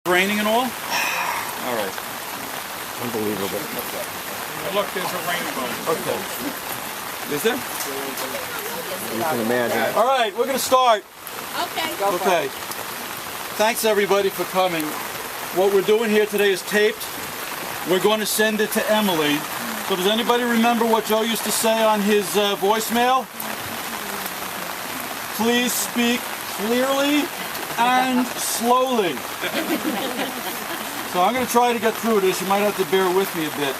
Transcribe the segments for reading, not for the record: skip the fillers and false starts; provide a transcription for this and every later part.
Raining and all? All right. Unbelievable. And look, there's a rainbow. Okay. Is there? You can imagine. All right, we're going to start. Okay. Okay. Thanks, everybody, for coming. What we're doing here today is taped. We're going to send it to Emily. So does anybody remember what Joe used to say on his voicemail? Please speak clearly and slowly. So I'm going to try to get through this. You might have to bear with me a bit.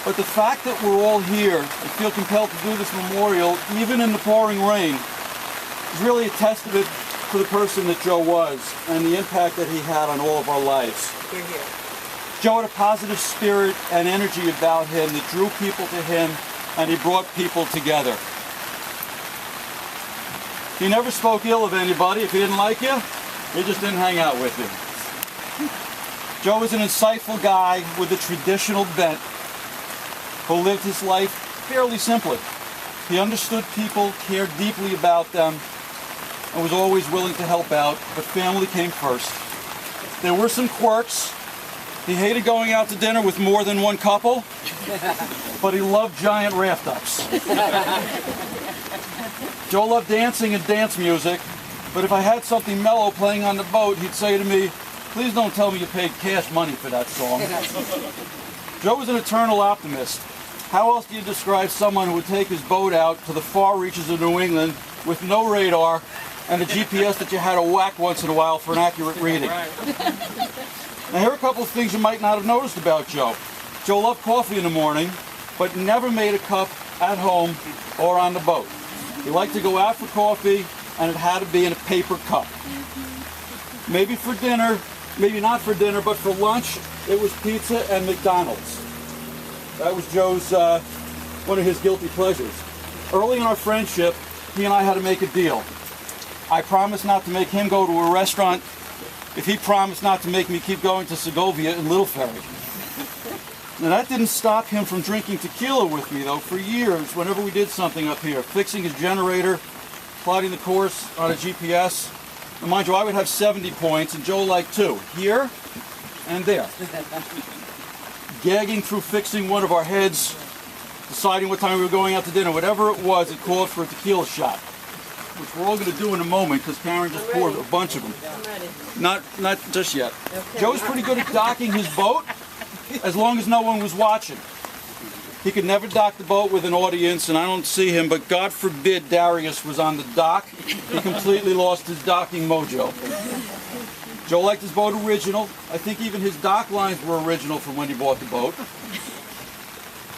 But the fact that we're all here and feel compelled to do this memorial, even in the pouring rain, is really a testament to the person that Joe was and the impact that he had on all of our lives. You're here. Joe had a positive spirit and energy about him that drew people to him, and he brought people together. He never spoke ill of anybody. If he didn't like you, he just didn't hang out with you. Joe was an insightful guy with a traditional bent who lived his life fairly simply. He understood people, cared deeply about them, and was always willing to help out, but family came first. There were some quirks. He hated going out to dinner with more than one couple, but he loved giant raft-ups. Joe loved dancing and dance music, but if I had something mellow playing on the boat, he'd say to me, "Please don't tell me you paid cash money for that song." Joe was an eternal optimist. How else do you describe someone who would take his boat out to the far reaches of New England with no radar and a GPS that you had to whack once in a while for an accurate reading? Now here are a couple of things you might not have noticed about Joe. Joe loved coffee in the morning, but never made a cup at home or on the boat. He liked to go out for coffee, and it had to be in a paper cup. Maybe for dinner, maybe not for dinner, but for lunch, it was pizza and McDonald's. That was Joe's, one of his guilty pleasures. Early in our friendship, he and I had to make a deal. I promised not to make him go to a restaurant if he promised not to make me keep going to Segovia in Little Ferry. Now that didn't stop him from drinking tequila with me, though, for years, whenever we did something up here, fixing his generator, plotting the course on a GPS. And mind you, I would have 70 points, and Joe like 2, here and there. Gagging through fixing one of our heads, deciding what time we were going out to dinner, whatever it was, it called for a tequila shot, which we're all going to do in a moment because Karen just poured a bunch of them. Not just yet. Okay. Joe's pretty good at docking his boat as long as no one was watching. He could never dock the boat with an audience, and I don't see him, but God forbid Darius was on the dock. He completely lost his docking mojo. Joe liked his boat original. I think even his dock lines were original from when he bought the boat.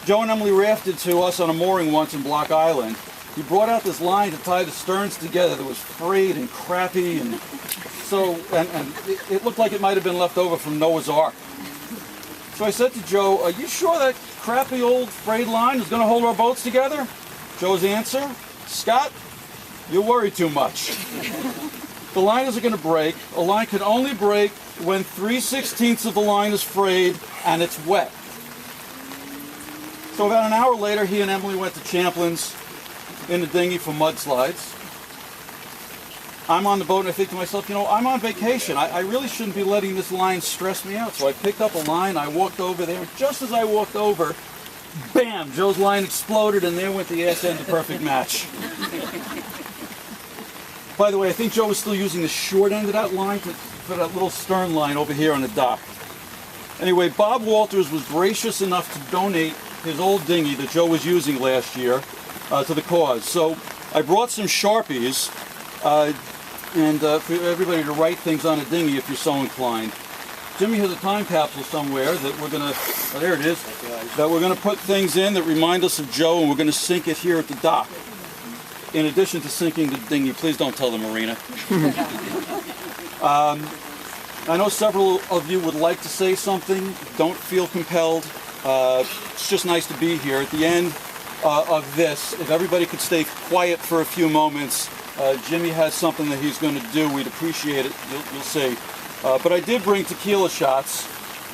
Joe and Emily rafted to us on a mooring once in Block Island. He brought out this line to tie the sterns together that was frayed and crappy, and so it looked like it might have been left over from Noah's Ark. So I said to Joe, "Are you sure that crappy old frayed line is going to hold our boats together?" Joe's answer, "Scott, you worry too much. The line isn't going to break. A line can only break when 3/16 of the line is frayed and it's wet." So about an hour later, he and Emily went to Champlin's in the dinghy for mudslides. I'm on the boat and I think to myself, I'm on vacation. I really shouldn't be letting this line stress me out. So I picked up a line, I walked over there. Just as I walked over, bam, Joe's line exploded and there went the ass end of perfect match. By the way, I think Joe was still using the short end of that line for that little stern line over here on the dock. Anyway, Bob Walters was gracious enough to donate his old dinghy that Joe was using last year to the cause. So I brought some Sharpies and for everybody to write things on a dinghy if you're so inclined. Jimmy has a time capsule somewhere that we're going to, there it is, that we're going to put things in that remind us of Joe, and we're going to sink it here at the dock. In addition to sinking the dinghy, please don't tell the Marina. I know several of you would like to say something. Don't feel compelled. It's just nice to be here. At the end of this, if everybody could stay quiet for a few moments, Jimmy has something that he's going to do. We'd appreciate it. You'll see. But I did bring tequila shots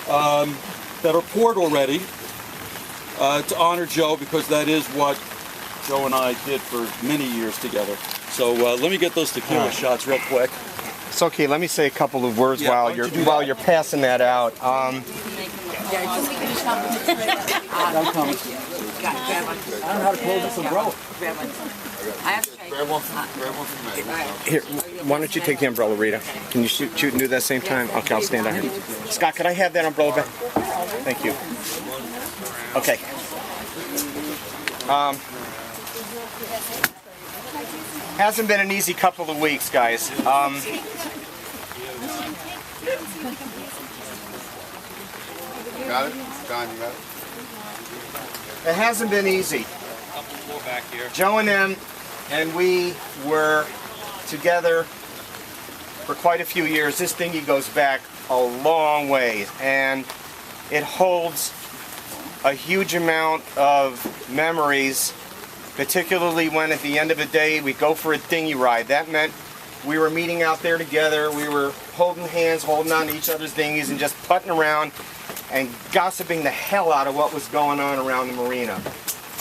that are poured already to honor Joe, because that is what Joe and I did for many years together. So let me get those tequila shots real quick. It's okay. Let me say a couple of words Yeah, while why don't you're you do while that? you're passing that out. I'm coming. I don't know how to close this umbrella. Grab one from Matt. Here, why don't you take the umbrella, Rita? Can you shoot and do that same time? Okay, I'll stand out here. Scott, could I have that umbrella back? Thank you. Okay. Hasn't been an easy couple of weeks, guys. Got it? Don, you got it? It hasn't been easy. Joe and them and we were together for quite a few years. This thingy goes back a long way, and it holds a huge amount of memories, particularly when at the end of the day we go for a dinghy ride. That meant we were meeting out there together, we were holding hands, holding on to each other's dinghies and just putting around and gossiping the hell out of what was going on around the marina.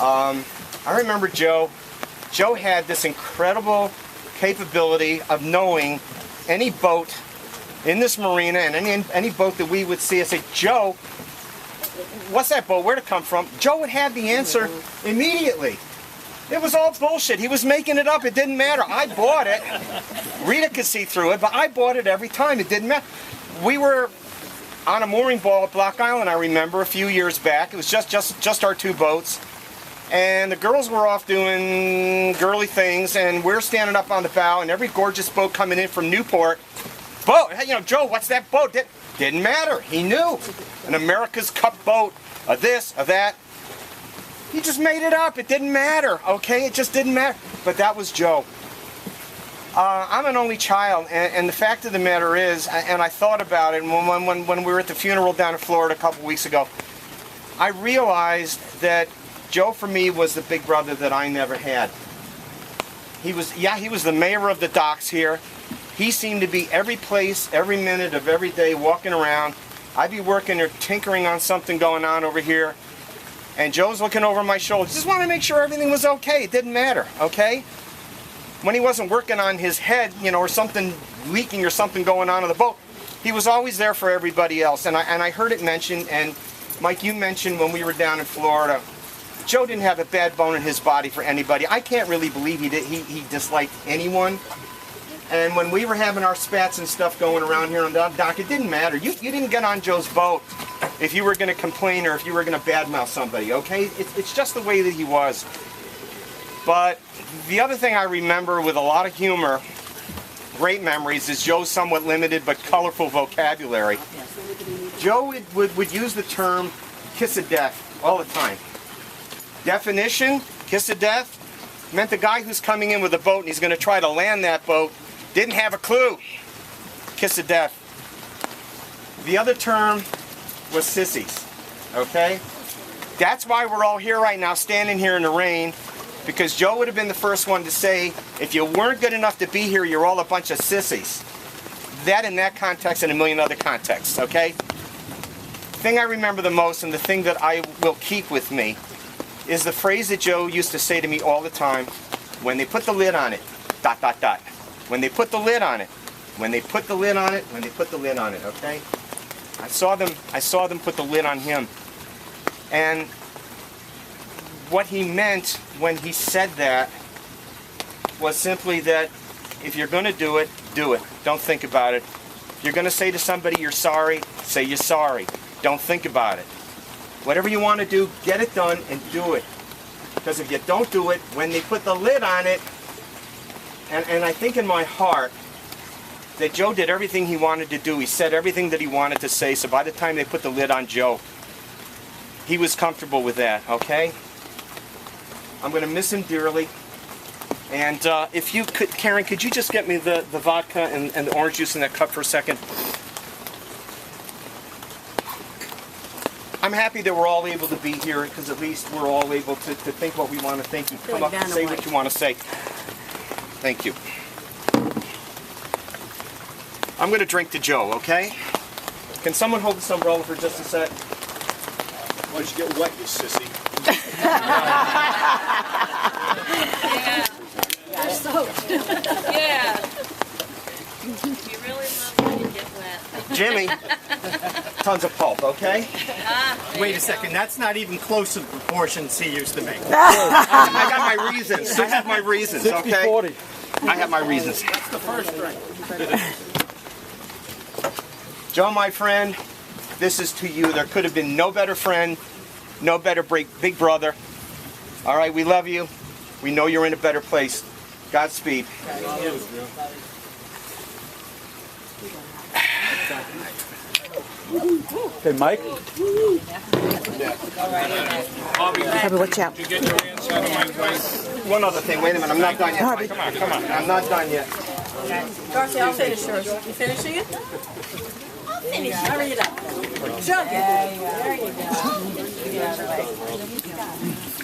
I remember Joe. Joe had this incredible capability of knowing any boat in this marina and any boat that we would see. I say, Joe, what's that boat? Where'd it come from? Joe would have the answer immediately. It was all bullshit. He was making it up. It didn't matter. I bought it. Rita could see through it, but I bought it every time. It didn't matter. We were on a mooring ball at Block Island, I remember, a few years back. It was just our two boats. And the girls were off doing girly things, and we're standing up on the bow, and every gorgeous boat coming in from Newport. Boat, hey, Joe, what's that boat? Didn't matter. He knew. An America's Cup boat, a this, a that. He just made it up. It didn't matter, okay? It just didn't matter. But that was Joe. I'm an only child, and the fact of the matter is, and I thought about it when we were at the funeral down in Florida a couple weeks ago, I realized that Joe for me was the big brother that I never had. He was the mayor of the docks here. He seemed to be every place, every minute of every day walking around. I'd be working or tinkering on something going on over here, and Joe's looking over my shoulder. Just want to make sure everything was okay. It didn't matter, okay? When he wasn't working on his head, or something leaking or something going on in the boat, he was always there for everybody else. And I heard it mentioned, and Mike, you mentioned when we were down in Florida, Joe didn't have a bad bone in his body for anybody. I can't really believe he disliked anyone. And when we were having our spats and stuff going around here on the dock, it didn't matter. You didn't get on Joe's boat if you were going to complain or if you were going to badmouth somebody, okay? It's just the way that he was. But the other thing I remember with a lot of humor, great memories, is Joe's somewhat limited but colorful vocabulary. Joe would use the term kiss of death all the time. Definition, kiss of death, meant the guy who's coming in with a boat and he's going to try to land that boat didn't have a clue. Kiss of death. The other term was sissies, okay? That's why we're all here right now, standing here in the rain, because Joe would have been the first one to say, if you weren't good enough to be here, you're all a bunch of sissies. That in that context and a million other contexts, okay? The thing I remember the most and the thing that I will keep with me is the phrase that Joe used to say to me all the time, when they put the lid on it, ... When they put the lid on it, when they put the lid on it, when they put the lid on it, okay? I saw them put the lid on him. And what he meant when he said that was simply that if you're going to do it, do it. Don't think about it. If you're going to say to somebody you're sorry, say you're sorry. Don't think about it. Whatever you want to do, get it done and do it. Because if you don't do it, when they put the lid on it, and I think in my heart that Joe did everything he wanted to do. He said everything that he wanted to say, so by the time they put the lid on Joe, he was comfortable with that, okay? I'm going to miss him dearly. And if you could, Karen, could you just get me the vodka and the orange juice in that cup for a second? I'm happy that we're all able to be here, because at least we're all able to think what we want to think and come up and say what you want to say. Thank you. I'm going to drink to Joe, okay? Can someone hold this umbrella for just a sec? Why don't you get wet, you sissy? Yeah. You're soaked. Yeah. You really love when you get wet. Jimmy, tons of pulp, okay? Wait a second, that's not even close to the proportions he used to make. I got my reasons. I have my reasons, okay? 60-40. I have my reasons. That's the first drink. Joe, my friend, this is to you. There could have been no better friend, no better big brother. All right, we love you. We know you're in a better place. Godspeed. Okay, Mike? Harvey, watch out. You get your hands out of my way. One other thing. Wait a minute. I'm not done yet. Harvey. Come on, come on. I'm not done yet. Darcy, I'll finish yours. You finishing it? I'll finish. Hurry it up. Jump it. There you go.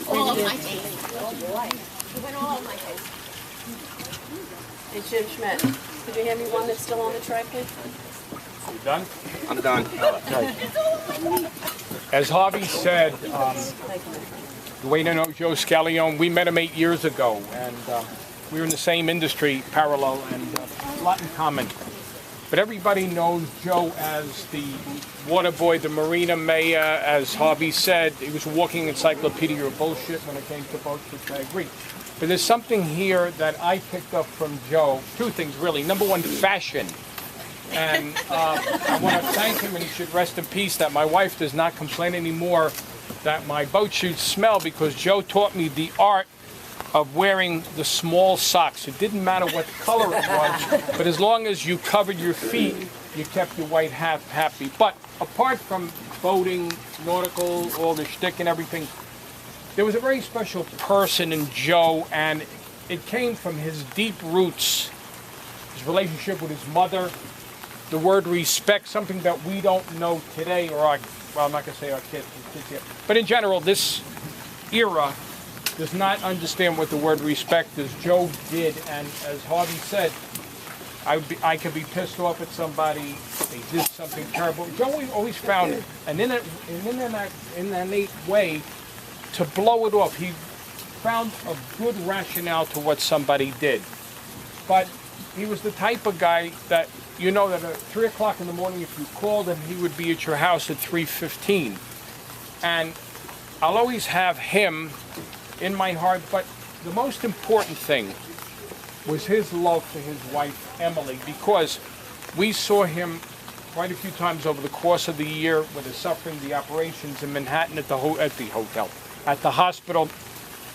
All of my taste. You went all of my taste. Hey, Jim Schmidt, could you hand me one that's still on the tray, please? You done? I'm done. As Harvey said, the way to know Joe Scalione, we met him 8 years ago, and we were in the same industry, parallel, and a lot in common. But everybody knows Joe as the water boy, the Marina mayor. As Harvey said, he was a walking encyclopedia of bullshit when it came to boats, which I agree. But there's something here that I picked up from Joe. Two things, really. Number one, fashion. And I want to thank him, and he should rest in peace, that my wife does not complain anymore that my boat shoes smell, because Joe taught me the art of wearing the small socks. It didn't matter what color it was, but as long as you covered your feet, you kept your white hat happy. But apart from boating, nautical, all the shtick and everything, there was a very special person in Joe, and it came from his deep roots, his relationship with his mother, the word respect, something that we don't know today, or our, well, I'm not going to say our kids yet, but in general, this era does not understand what the word respect is. Joe did, and as Harvey said, I could be pissed off at somebody, they did something terrible. Joe always found an innate way to blow it off. He found a good rationale to what somebody did. But he was the type of guy that, you know, that at 3 o'clock in the morning, if you called him, he would be at your house at 3:15. And I'll always have him in my heart, but the most important thing was his love for his wife, Emily, because we saw him quite a few times over the course of the year with his suffering, the operations in Manhattan at the hospital.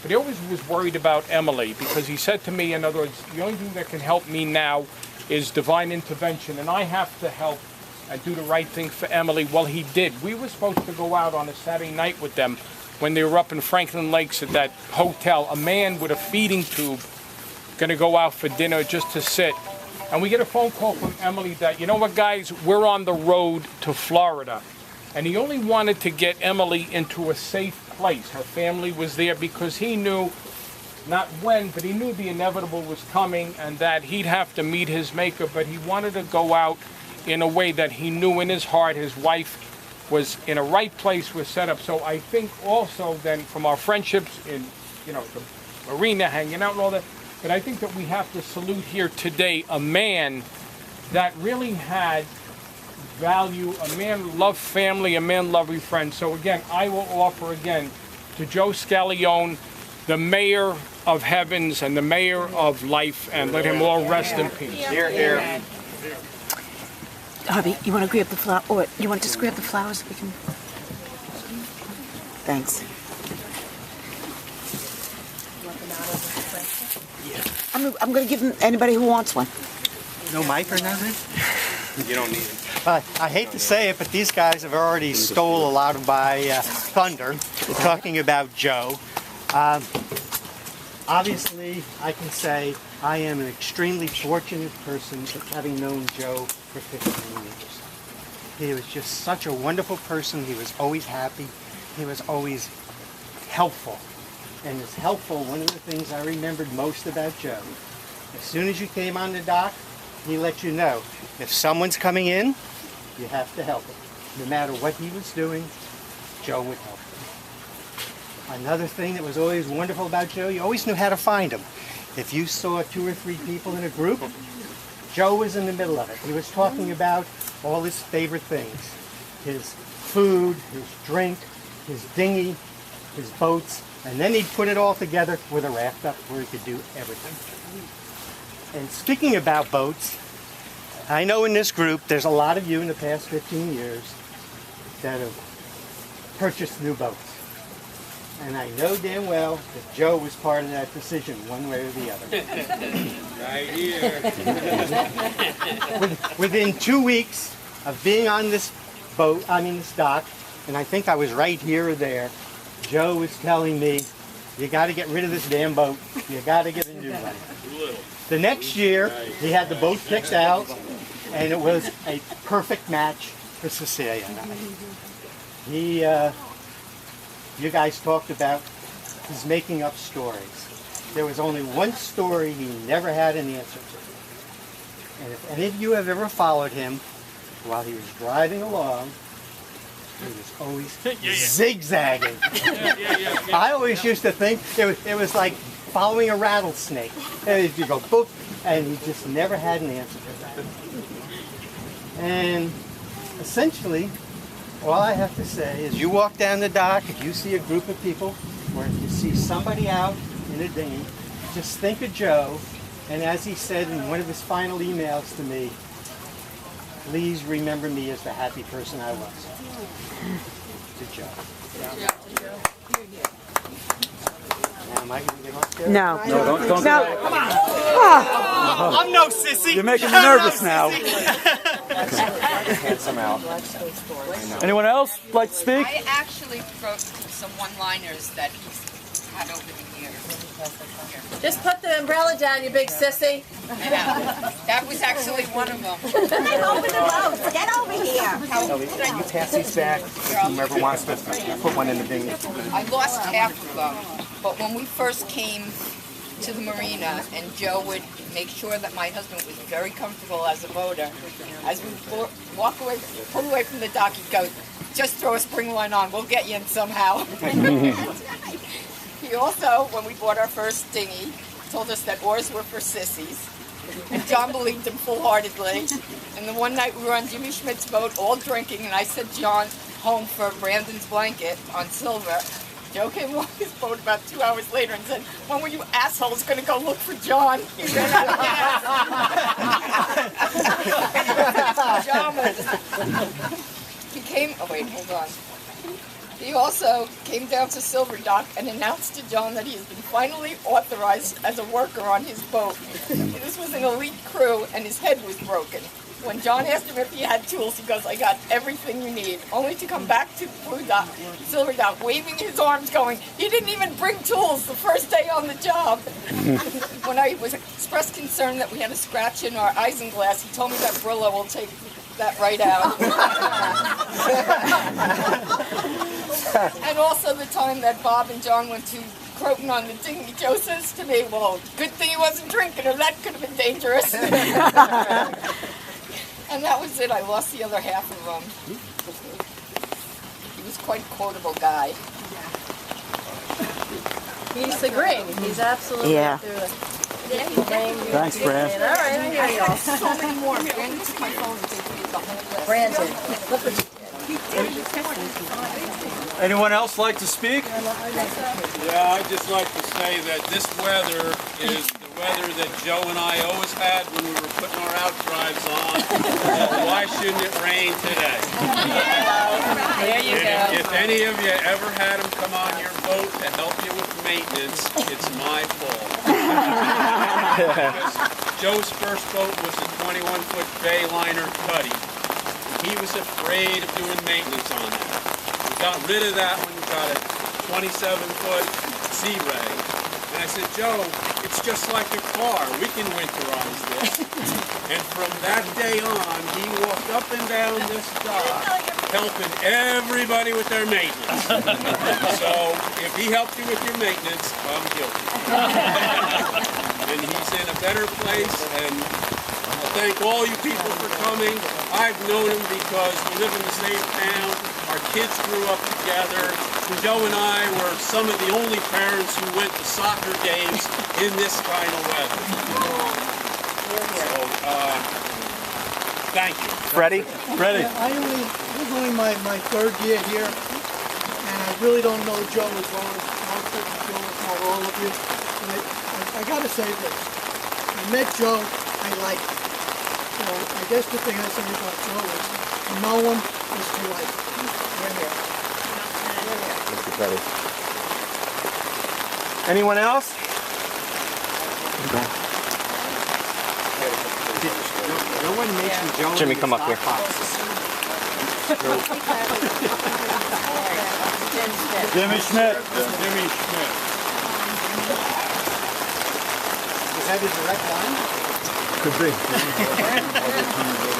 But he always was worried about Emily, because he said to me, in other words, the only thing that can help me now is divine intervention, and I have to help and do the right thing for Emily. Well, he did. We were supposed to go out on a Saturday night with them when they were up in Franklin Lakes at that hotel. A man with a feeding tube going to go out for dinner just to sit. And we get a phone call from Emily that, you know what, guys, we're on the road to Florida. And he only wanted to get Emily into a safe place. Her family was there because he knew, not when, but he knew the inevitable was coming and that he'd have to meet his maker. But he wanted to go out in a way that he knew in his heart his wife was in a right place, was set up. So I think also then from our friendships in, you know, the Marina, hanging out and all that, but I think that we have to salute here today a man that really had value, a man loved family, a man loved his friends. So again, I will offer again to Joe Scalione, the mayor of heavens and the mayor of life, and let him all rest in peace. Here, here. Harvey, you want to grab the flower, or you want to just grab the flowers? We can. Thanks. I'm going to give them anybody who wants one. No mic or nothing? You don't need it. I hate to say it, but these guys have already stole a lot of my thunder talking about Joe. Obviously, I can say I am an extremely fortunate person having known Joe for 15 years. He was just such a wonderful person. He was always happy. He was always helpful. And it's helpful, one of the things I remembered most about Joe, as soon as you came on the dock, he let you know, if someone's coming in, you have to help him. No matter what he was doing, Joe would help him. Another thing that was always wonderful about Joe, you always knew how to find him. If you saw 2 or 3 people in a group, Joe was in the middle of it. He was talking about all his favorite things. His food, his drink, his dinghy, his boats, and then he'd put it all together with a raft up where he could do everything. And speaking about boats, I know in this group there's a lot of you in the past 15 years that have purchased new boats. And I know damn well that Joe was part of that decision one way or the other. Right here. Within 2 weeks of being on this boat, this dock, and I think I was right here or there, Joe was telling me, you got to get rid of this damn boat. You got to get a new one. The next year, he had the boat picked out, and it was a perfect match for Cecilia and I. You guys talked about his making up stories. There was only one story he never had an answer to. And if any of you have ever followed him while he was driving along, he was always zigzagging. I always used to think it was like following a rattlesnake. And you go boop, and he just never had an answer for that. And essentially, all I have to say is you walk down the dock, if you see a group of people, or if you see somebody out in a dinghy, just think of Joe, and as he said in one of his final emails to me, please remember me as the happy person I was. Good job. Now, am I going to get upstairs? No. No, don't do that. Come on. I'm no sissy. You're making me nervous now. Handsome out. Anyone else like to speak? I actually wrote some one-liners that he's had over the years. Just put the umbrella down, you big sissy. Yeah, that was actually one of them. Open the boat. Get over here. You pass these back. Whoever wants to put one in the dinghy. I lost half of them, but when we first came to the marina, and Joe would make sure that my husband was very comfortable as a boater, as we pull away from the dock, he'd go, just throw a spring line on, we'll get you in somehow. He also, when we bought our first dinghy, told us that oars were for sissies. And John believed him full-heartedly. And the one night we were on Jimmy Schmidt's boat, all drinking, and I sent John home for Brandon's blanket on Silver. Joe came along his boat about 2 hours later and said, when were you assholes going to go look for John? He ran out of gas. He came, oh wait, hold on. He also came down to Silver Dock and announced to John that he has been finally authorized as a worker on his boat. This was an elite crew and his head was broken. When John asked him if he had tools, he goes, I got everything you need, only to come back to Blue Dock, Silver Dock, waving his arms going, he didn't even bring tools the first day on the job. When I was expressed concern that we had a scratch in our isinglass, he told me that Brillo will take that right out. And also the time that Bob and John went to Croton on the dinghy, Joe says to me, well, good thing he wasn't drinking or that could have been dangerous. And that was it. I lost the other half of him. He was quite a quotable guy. He's the green. He's absolutely Thanks, Fran. All right, I hear y'all. So many more. Brandon took my phone and gave me the whole list. Brandon, look what Anyone else like to speak? Yeah, I'd just like to say that this weather is the weather that Joe and I always had when we were putting our out drives on. Why shouldn't it rain today? there you go. If any of you ever had him come on your boat to help you with maintenance, it's my fault. Because Joe's first boat was a 21-foot Bayliner Cuddy. He was afraid of doing maintenance on it. We got rid of that when we got a 27-foot Sea Ray. And I said, Joe, it's just like a car. We can winterize this. And from that day on, he walked up and down this dock, helping everybody with their maintenance. So if he helped you with your maintenance, I'm guilty. And he's in a better place, and I thank all you people for coming. I've known him because we live in the same town. Our kids grew up together. Joe and I were some of the only parents who went to soccer games in this kind of weather. Thank you. Freddie? Ready? This is only my third year here, and I really don't know Joe as well as most of you, Joe, if not all of you. But I got to say this. I met Joe, I liked him. So I guess the thing I say about Joe is to know him is to like him. We're here. Thank you, Freddie. Anyone else? No one mentioned Joe. Jimmy, come up here. Jimmy Schmidt. Jimmy Schmidt. Is that his direct line? Could be.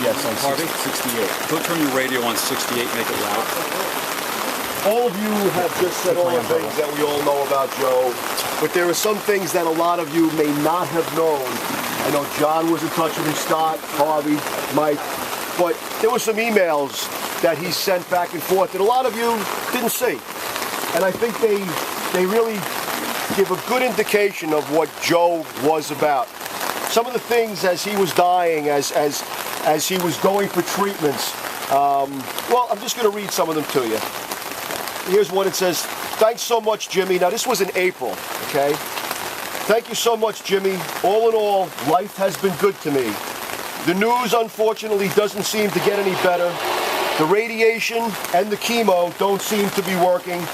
Yes, on 68. Go turn your radio on 68, make it loud. All of you have just said all the things that we all know about Joe, but there are some things that a lot of you may not have known. I know John was in touch with him, Scott, Harvey, Mike, but there were some emails that he sent back and forth that a lot of you didn't see. And I think they really give a good indication of what Joe was about. Some of the things as he was dying, as he was going for treatments, well, I'm just going to read some of them to you. Here's one. It says, "Thanks so much, Jimmy." Now, this was in April, okay? "Thank you so much, Jimmy. All in all, life has been good to me. The news, unfortunately, doesn't seem to get any better. The radiation and the chemo don't seem to be working.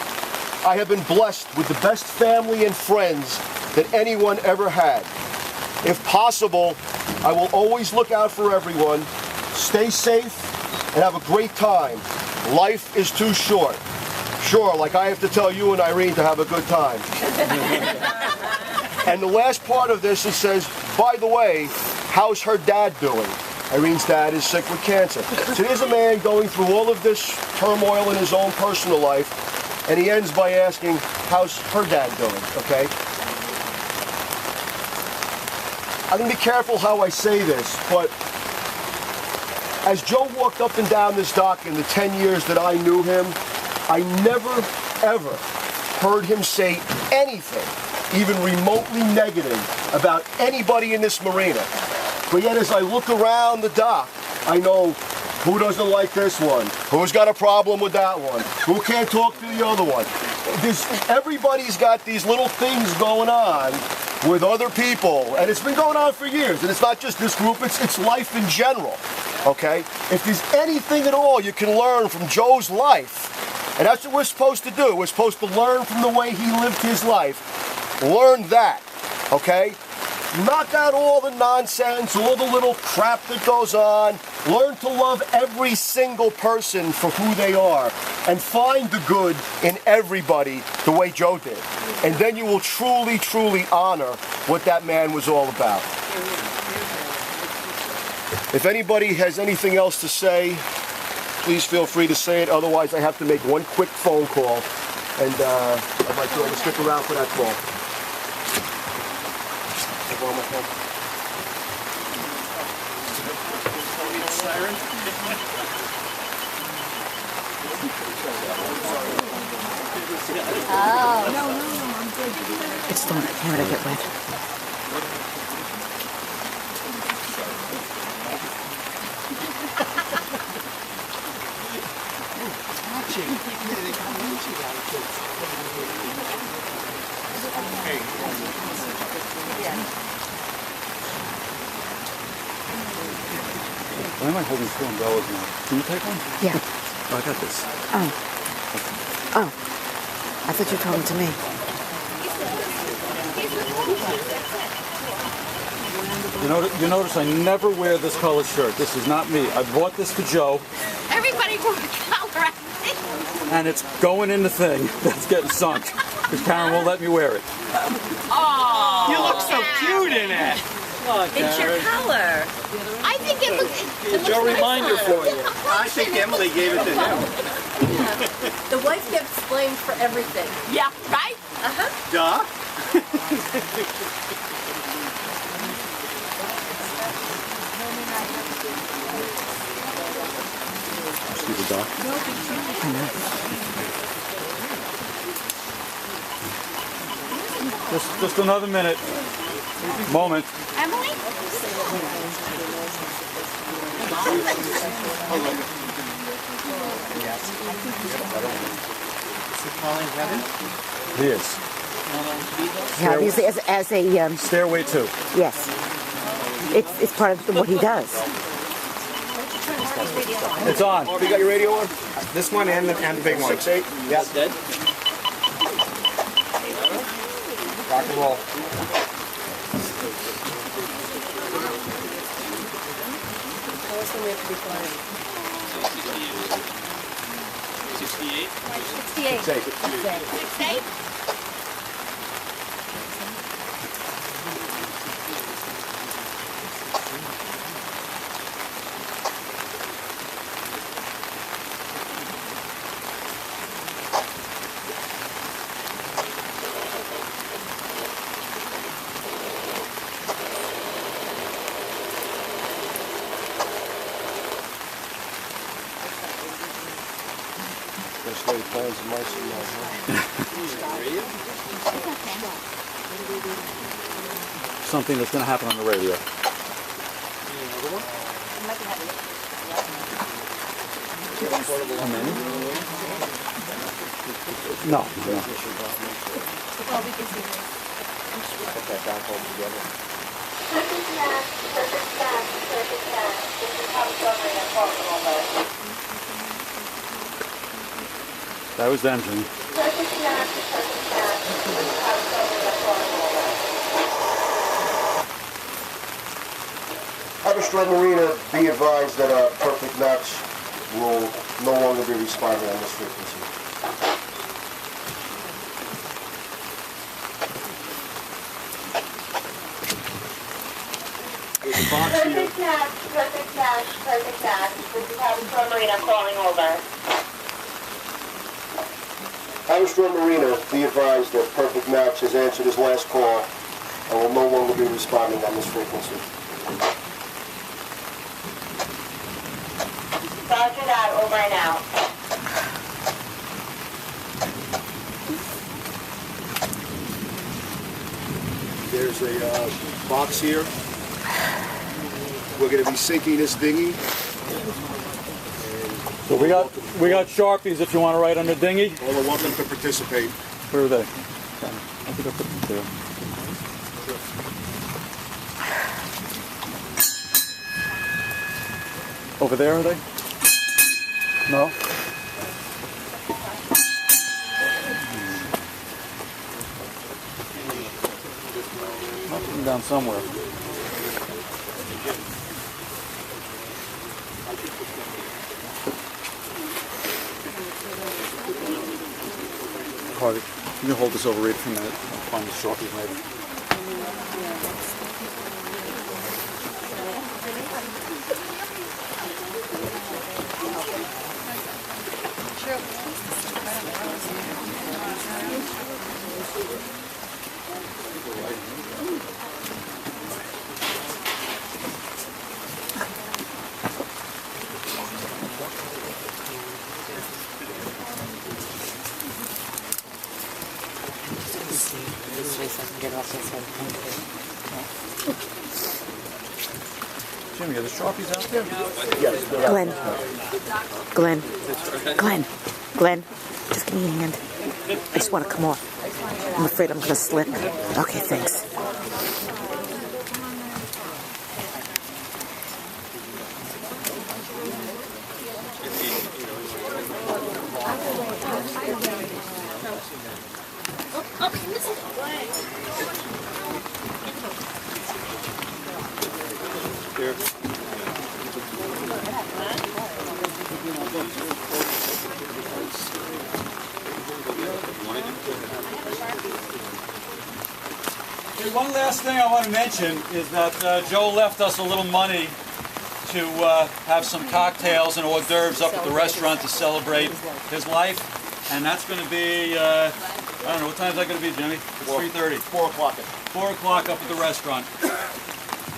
I have been blessed with the best family and friends that anyone ever had. If possible, I will always look out for everyone. Stay safe and have a great time. Life is too short." Sure, like I have to tell you and Irene to have a good time. And the last part of this, it says, "By the way, how's her dad doing?" Irene's dad is sick with cancer. So here's a man going through all of this turmoil in his own personal life, and he ends by asking, how's her dad doing, okay? I'm going to be careful how I say this, but as Joe walked up and down this dock in the 10 years that I knew him, I never, ever heard him say anything, even remotely negative, about anybody in this marina. But yet as I look around the dock, I know who doesn't like this one, who's got a problem with that one, who can't talk to the other one. Everybody's got these little things going on with other people, and it's been going on for years, and it's not just this group, it's life in general, okay? If there's anything at all you can learn from Joe's life, and that's what we're supposed to do. We're supposed to learn from the way he lived his life. Learn that, okay? Knock out all the nonsense, all the little crap that goes on. Learn to love every single person for who they are. And find the good in everybody the way Joe did. And then you will truly, truly honor what that man was all about. If anybody has anything else to say, please feel free to say it. Otherwise, I have to make one quick phone call. And I'd like you all to stick around for that call. Oh. No, I'm good. It's the one I can't get wet. Why am I holding two umbrellas now? Can you take one? Yeah. Oh, I got this. Oh. I thought you were talking to me. You notice I never wear this color shirt. This is not me. I bought this for Joe. Everybody wore the color. And it's going in the thing that's getting sunk. Because Karen won't let me wear it. Oh, You look so cute in it. it's your color. I think it looks. It's a reminder for you. I think Emily gave it to him. The wife gets blamed for everything. Yeah, right? Duh. See the dock? Just another minute. Moment. Emily? He is. Yeah, obviously as a Stairway 2. yes, it's part of what he does. It's on. Oh, you got your radio on? This one and the big one. 6-8? Yeah. Dead. Rock and roll. We have to be quiet. 68? 68. 68. Best laid plans of mice and men, Something that's going to happen on the radio. Come in. No. Put that down, hold it together. That was them, Jimmy. Haverstraw Marina, be advised that a perfect match will no longer be responding on this frequency. There's a box here. Perfect match. This is Haverstraw Marina calling over. Haverstraw Marina, be advised that Perfect Match has answered his last call and will no longer be responding on this frequency. Roger that, over and out. There's a box here. We're going to be sinking this dinghy. So we got Sharpies if you want to write on the dinghy. All are welcome to participate. Where are they? I think I put them there. Over there, are they? No? I'll put them down somewhere. Harvey, you can hold this over right for a minute. I'll find the Sharpies later. Jimmy, are the Sharpies out there? Yes. Glenn, just give me a hand. I just want to come off. I'm afraid I'm going to slip. Okay, thanks. Okay, one last thing I want to mention is that Joe left us a little money to have some cocktails and hors d'oeuvres up at the restaurant to celebrate his life, and that's going to be, I don't know, what time is that going to be, Jimmy? It's 3:30. 4 o'clock. 4 o'clock up at the restaurant.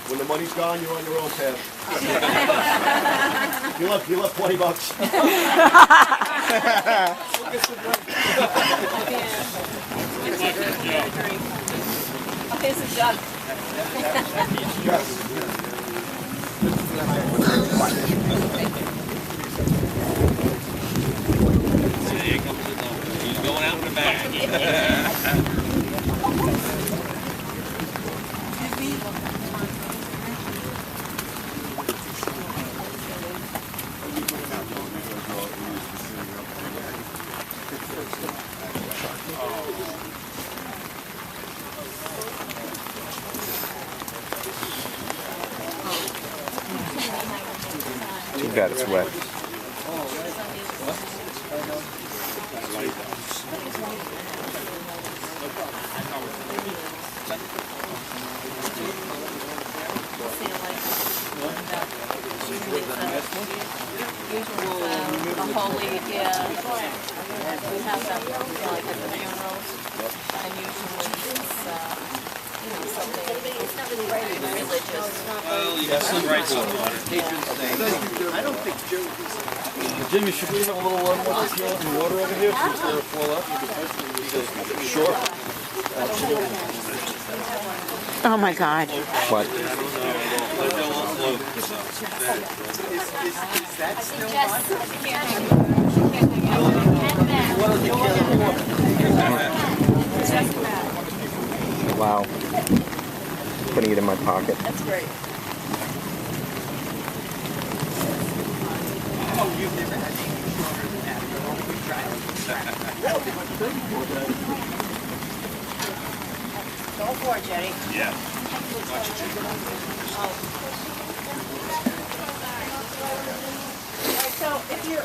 When the money's gone, you're on your own cash. you left $20. Okay, so John. Yes. He's going out in the bag. Too bad it's wet. The holy, yeah. We have them like at the funerals, and usually it's something. It's not really religious. Well, you got some rights on water. I don't think Joe. Jimmy, should we have a little more water over here since they're full up? Sure. Oh my God. What? Wow. Putting it in my pocket. That's great. Go for it, Jetty. Yeah. So if you're,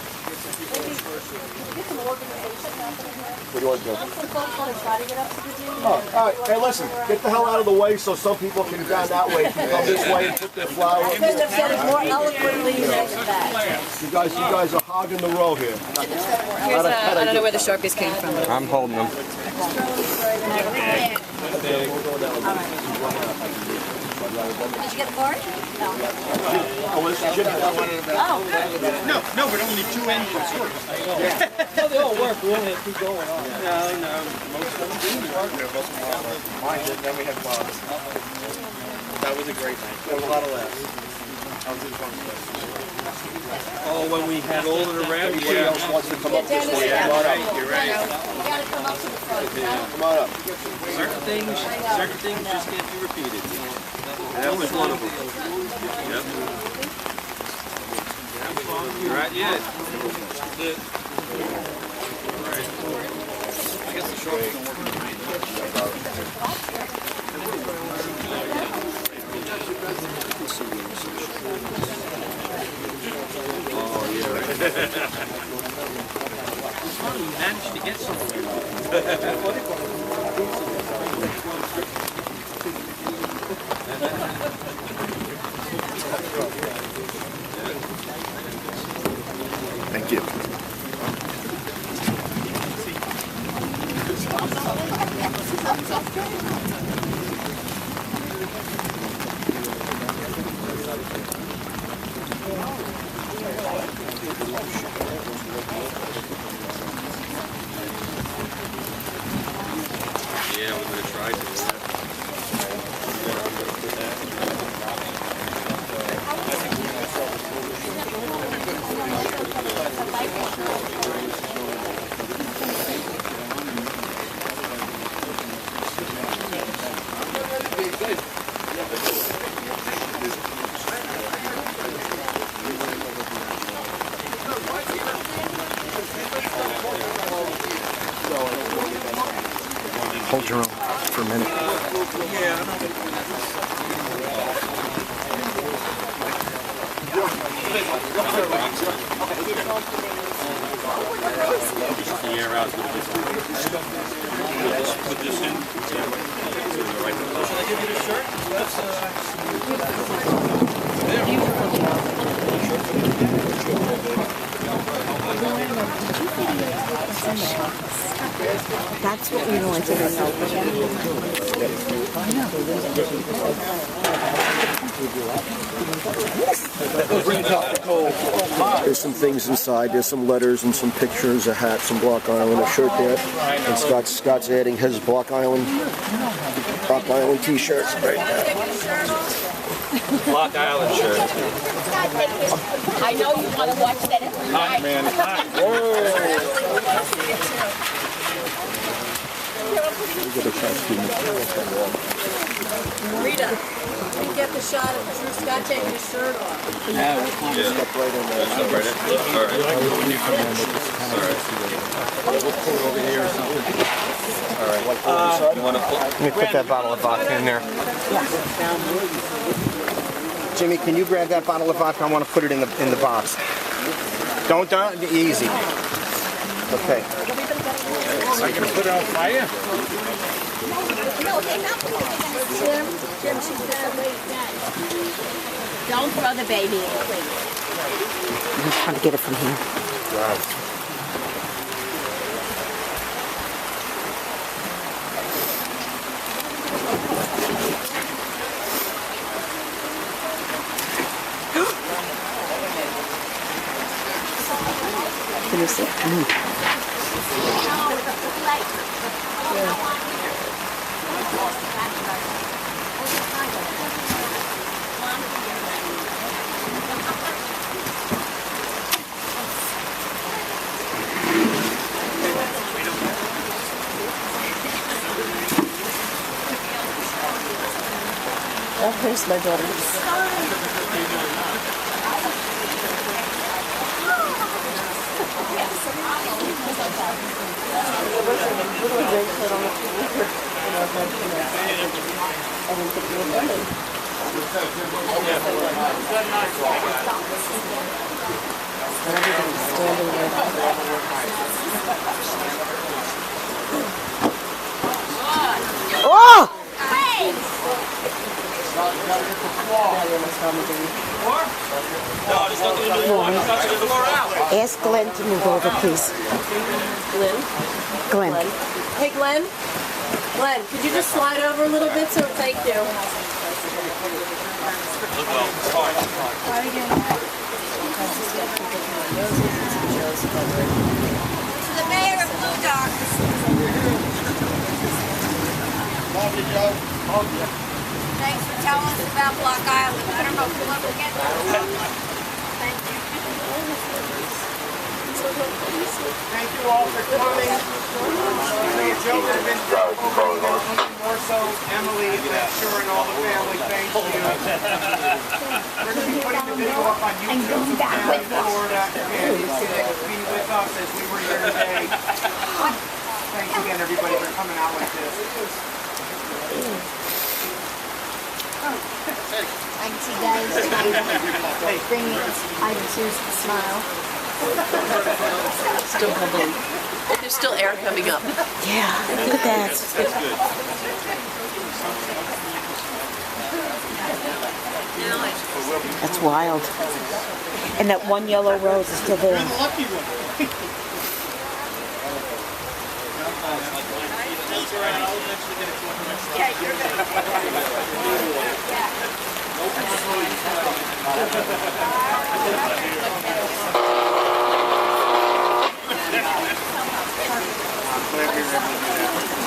maybe get some organization happening here. What do you want to do? Some folks want to try to get up to the gym. Oh, all right. Hey, listen. Get the hell out of the way so some people can go down that way. Can come this way and put their flower. I couldn't have said it more eloquently than that. You guys are hogging the row here. Here's I don't know where the Sharpies came from. I'm holding them. Did you get the card? No. Oh, this is Jimmy. No, but only 2 engines work. Well, they all work. We only have 2 going on. No, most of them didn't work. Mine did, then we had Bob's. That was a great night. There was a lot of laughs. Oh, when we had all of the rap, Everybody else wants to come up this way. Yeah, Come on up. you're right. You gotta come up to the front. Come on up. Certain things just can't be repeated. That was one of them. Yep. You're right, yeah. Right. I guess the short don't work behind Oh, yeah. You managed to get somewhere. Thank you. Yeah, we're going to try to. Hold your own for a minute. The air out. Put this in. Right. Should I give you the shirt? That's what we want to know. There's some things inside. There's some letters and some pictures, a hat, some Block Island, a shirt there. And Scott's adding his Block Island t-shirt right now. Block Island shirt. I know you want to watch that every night. Man. Marina, you get the shot of Drew Scott taking his shirt off. Yeah, we'll find it. Step right in there. Step right in? All right. We'll pull it over here or something. All right. You want to pull? Let me put that bottle of vodka in there. Jimmy, can you grab that bottle of vodka? I want to put it in the box. Don't easy. Okay. Are you gonna put it on fire? No, they're not putting it in. Jim, she's gonna wait that. Don't throw the baby in, please. I'm just trying to get it from here. Wow. Can you see? Oh, here's my daughter. Oh! Ask Glenn to move over, please. Glenn? Hey, Glenn? Glenn, could you just slide over a little bit? So thank you. Try again. To the mayor of Blue Dock. Love you, Joe. Thanks for telling us about Block Island. I don't know if we'll ever get there. Thank you. Thank you all for coming. Joe has been more so Emily, I'm sure, and all the family. Thank you. We're going to be putting the video up on YouTube down in Florida, and it's going to be with us as we were here today. Thanks again, everybody, for coming out like this. Thanks, you guys. Bring me Ivan Susan's smile. Still humbling. There's still air coming up. Yeah, look at that. That's wild. And that one yellow rose is still there. I'm glad we were able to do that.